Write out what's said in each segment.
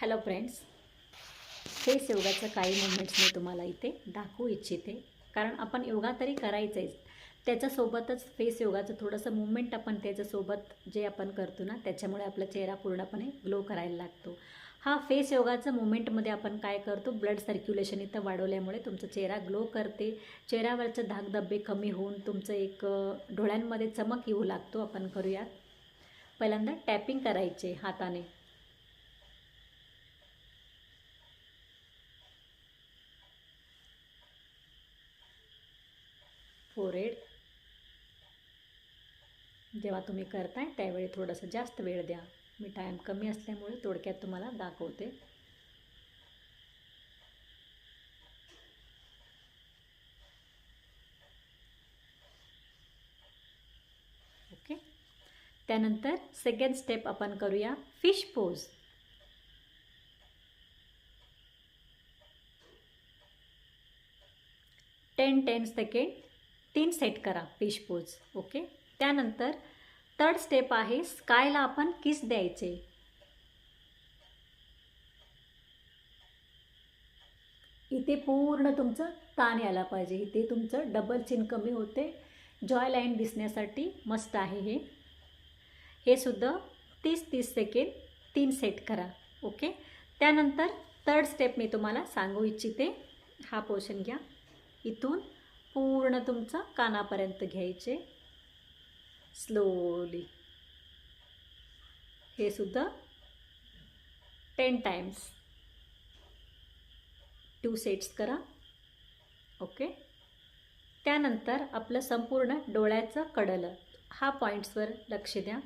Hello friends, face योगाचं काही movements मी तुम्हाला इथे दाखवू इच्छिते. कारण आपण योगा तरी करायचं त्याच्यासोबतच फेस योगाचं थोडंसं मुवमेंट आपण त्याच्यासोबत जे आपण करतो ना, त्याच्यामुळे आपला चेहरा पूर्णपणे ग्लो करायला लागतो. हा फेस योगाचं मुवमेंटमध्ये आपण काय करतो, ब्लड सर्क्युलेशन इथं वाढवल्यामुळे तुमचा चेहरा ग्लो करते. चेहऱ्यावरचे धागधब्बे कमी होऊन तुमचं एक डोळ्यांमध्ये चमक येऊ लागतो. आपण करूयात. पहिल्यांदा टॅपिंग करायचे हाताने. फोरहेड. जेव्हा तुम्ही करताय त्यावेळी थोडंसं जास्त वेळ द्या. मी टाईम कमी असल्यामुळे थोडक्यात तुम्हाला दाखवते. ओके. त्यानंतर सेकंड स्टेप आपण करूया fish pose. Ten second 3 set करा फिश पोज. ओके. त्यानंतर थर्ड स्टेप आहे स्कायला आपण किस द्यायचे. इथे पूर्ण तुमचं ताण यायला पाहिजे. इथे तुमचं डबल चिन कमी होते. जॉय लाईन दिसण्यासाठी मस्त आहे हे सुद्धा 30 सेकंड 3 सेट करा. ओके. त्यानंतर थर्ड स्टेप मी तुम्हाला सांगू इच्छिते. हा पोर्शन घ्या. इथून पूर्ण तुमचं कानापर्यंत घ्यायचे स्लोली. हे सुद्धा 10 टाइम्स 2 सेट्स करा. ओके. त्यानंतर आपलं संपूर्ण डोळ्याचं कडलं हा पॉईंट्सवर लक्ष द्या.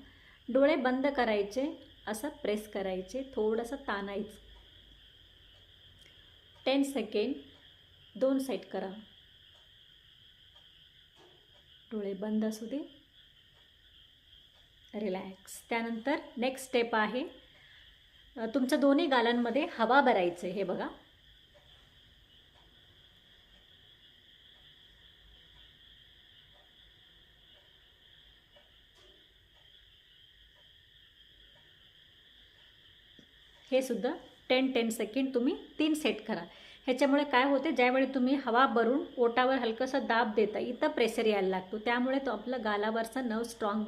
डोळे बंद करायचे, असं प्रेस करायचे, थोडंसं ताणायचं. 10 सेकंड 2 सेट करा. डोळे बंद असू दे. रिलॅक्स. त्यानंतर नेक्स्ट स्टेप आहे तुमच्या दोन्ही गालांमध्ये हवा भरायचे. हे बघा. हे सुद्धा 10 सेकंड तुम्ही 3 सेट करा. ह्याच्यामुळे काय होते, ज्यावेळी तुम्ही हवा भरून ओठावर हलकंसं दाब देता, इथं प्रेशर यायला लागतो. त्यामुळे तो आपलं गालावरचा नर्व स्ट्रॉंग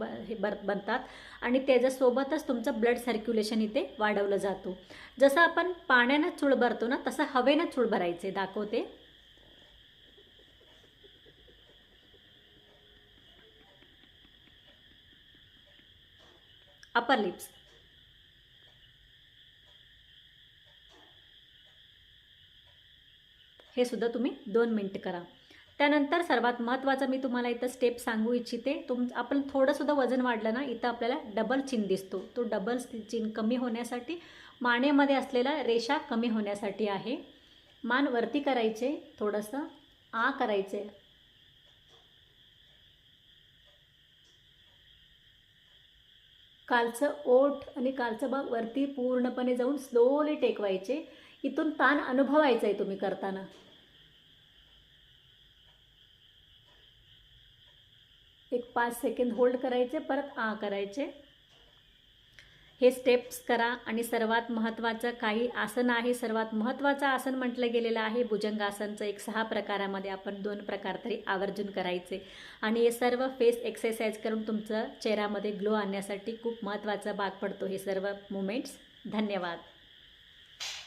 बनतात आणि त्याच्यासोबतच तुमचं ब्लड सर्क्युलेशन इथे वाढवलं जातो. जसं आपण पाण्यानं चूळ भरतो ना, तसं हवेनं चूळ भरायचे. दाखवते. Upper lips. हे सुद्धा तुम्ही 2 मिनिट करा. त्यानंतर सर्वात महत्त्वाचं मी तुम्हाला इथं स्टेप सांगू इच्छिते. आपण थोडंसुद्धा वजन वाढलं ना, इथं आपल्याला डबल चिन दिसतो. तो डबल चिन कमी होण्यासाठी, मानेमध्ये असलेला रेषा कमी होण्यासाठी आहे. मान वरती करायचे, थोडंसं करायचे. कालचं ओठ आणि कालचं भाग वरती पूर्णपणे जाऊन स्लोली टेकवायचे. इथून ताण अनुभवायचा आहे तुम्ही करताना. एक 5 सेकंड होल्ड करायचे, परत करायचे. हे स्टेप्स करा. आणि सर्वात महत्त्वाचं काही आसन आहे. सर्वात महत्त्वाचं आसन म्हटलं गेलेलं आहे भुजंगासनचं. एक 6 प्रकारामध्ये आपण 2 प्रकार तरी आवर्जून करायचे. आणि हे सर्व फेस एक्सरसाइज करून तुमचं चेहऱ्यामध्ये ग्लो आणण्यासाठी खूप महत्त्वाचा भाग पडतो हे सर्व मुवमेंट्स. धन्यवाद.